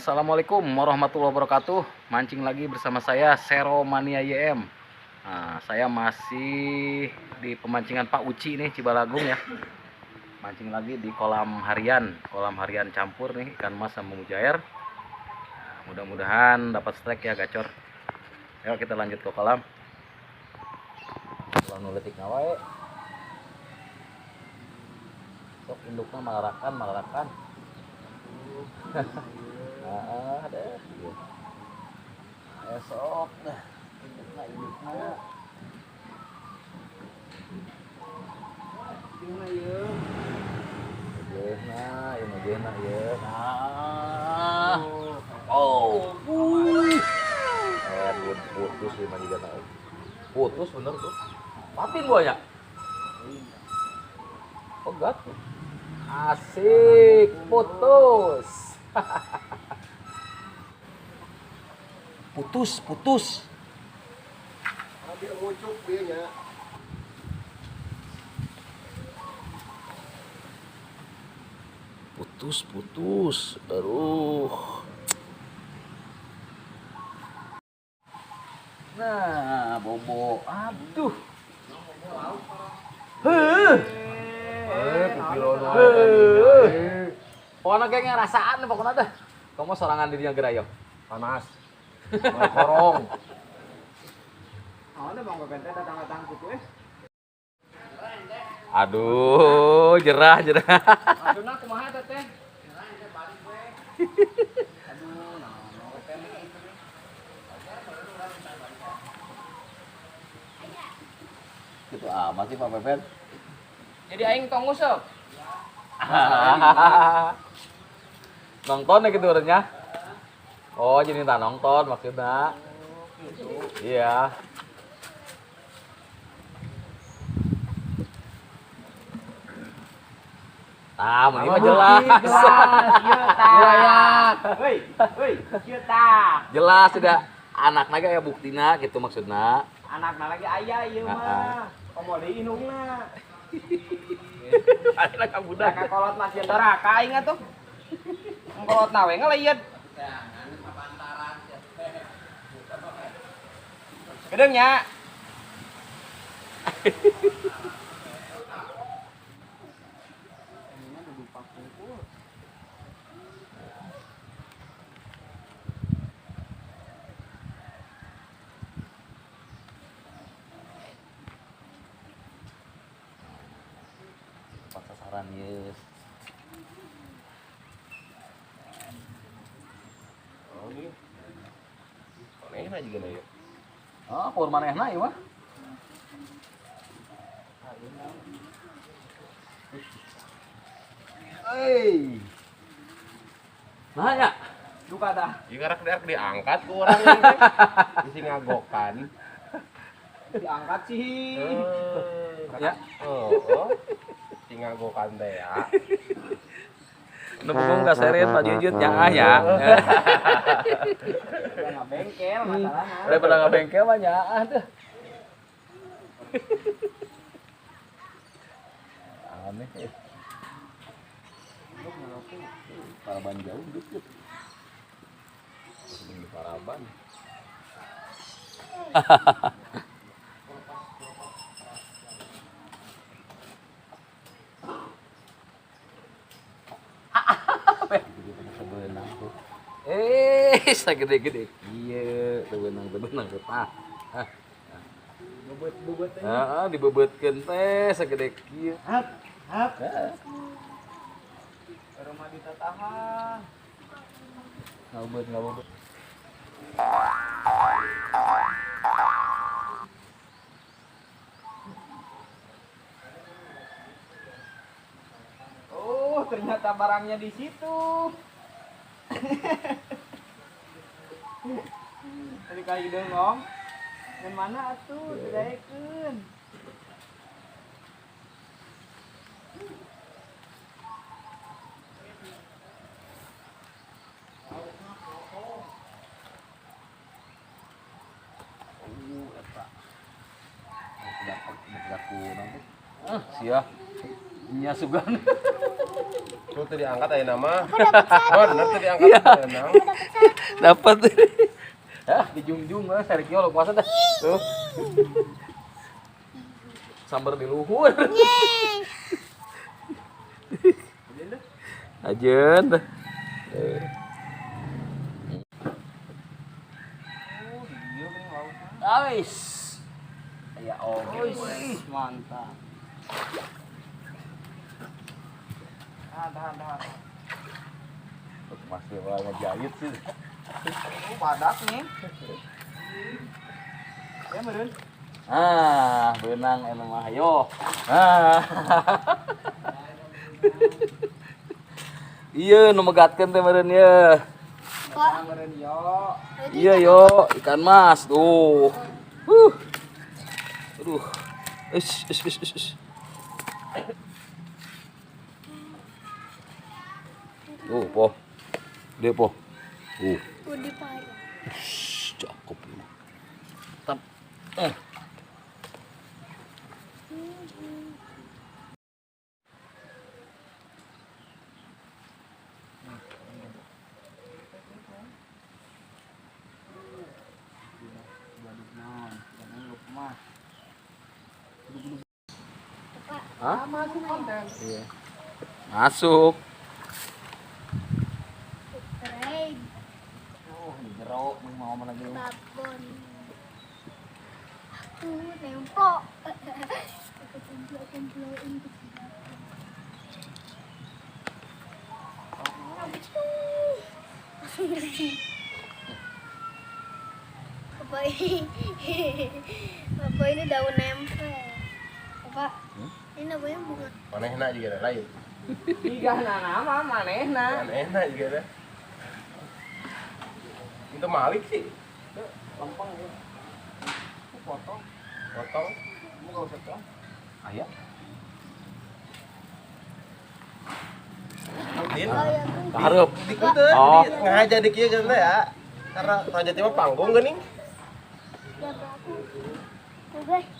Assalamualaikum warahmatullahi wabarakatuh. Mancing lagi bersama saya Seromania YM. Nah, saya masih di pemancingan Pak Uci nih, Cibalagung ya. Mancing lagi di kolam harian campur nih, ikan mas sama mujair. Nah, mudah-mudahan dapat strike ya gacor. Ayo kita lanjut ke kolam. Kolam nuletik nawae. Sok induknya malarakan. Ada esok dah indukna jeuna ieu nah putus lima juga tahu putus bener tuh patin buahnya pegat asik putus putus Dia ngucuk dia nya. putus aduh. Nah bobo aduh pokoknya kayak ngerasaan pokoknya dah kamu sorangan dirinya gerayong Panas. Korong. Aduh, jerah. Aduh kumaha teh teh? Gitu amat sih Pak Pepet. Jadi aing tong nguseup. Nonton ya gitu orangnya. Oh, jadi tak nonton maksudnya. Iya. Ah, ini mah jelas. Jelas sudah anak naga ya buktina gitu maksudnya. Anakna lagi aya ieu mah. Komo deui indungna. Anak ka budak. Ka kolot mah sieu doraka aing atuh. Kolot nawe ngaliet. Gedeng nya. Pas sasaran yes. Oh ini. Manehna juga na ieu. Ah, pur manehna ieu mah. Hei. Nah ya. Duka dah. Ieu ngarak diangkat ku urang teh. Isi ngagokan. Diangkat sih. Ya. Oh. Isi ngagokan teh ya. Nembung ka seret Pak Jujut ya ya. Udah bengkel masalahnya. Daripada ngabengkel mah nya teh. Aneh. Paraban jauh dikit. Sebelum di Paraban. Segede-gede. Iya, tebenang tah. Bebet-bebet teh. Heeh, dibebetkeun teh segede kieu. Hap. Heeh. Rumah ditatahan. Ngabebet. Oh, ternyata barangnya di situ. Tadi kali dengong. Dan mana atuh? Didaekeun. Sia. Nya sugan. Tuh tadi diangkat aya nama. Aku dapat satu. Oh, bener tadi diangkat aya nama. Aku dapat satu. Dapat. Ah, dijungjung lah Sergio lo kuasa dah. Tuh. Sambar di luhur. Yeay. Ajen dah. Guys. Ya oke. Mantap. Tahan. Masih banyak jahit sih. Padat nih. Ya meureun. Ah, benang anu mah ayo. Ah. Iya, nu megatkeun teh meureun ye. Kok? Meureun yo. Iya yo, ikan mas tuh. Aduh. Is. Po. Dia po. Udah payah. Cakep ini. Tap. Hah? Masuk konten. Iya. Masuk. Keren. Oh, di jero mau mana lagi. Babon. Aku nempel. Aku temploin. Apa ini daun nempel? Apa? Ini namanya bunga. Manehna juga ada lain. Tiga nama manehna. Manehna juga ada. Itu malik sih. Lempeng ya. Potong. Potong. Kamu enggak usah tong. Aya. Din. Oh ya, Kahareup. Dikuteun, Oh. di ngahaja di kieu kan teh ya. Karena Raja Timah panggung geuning. ya berapa? Tuh guys.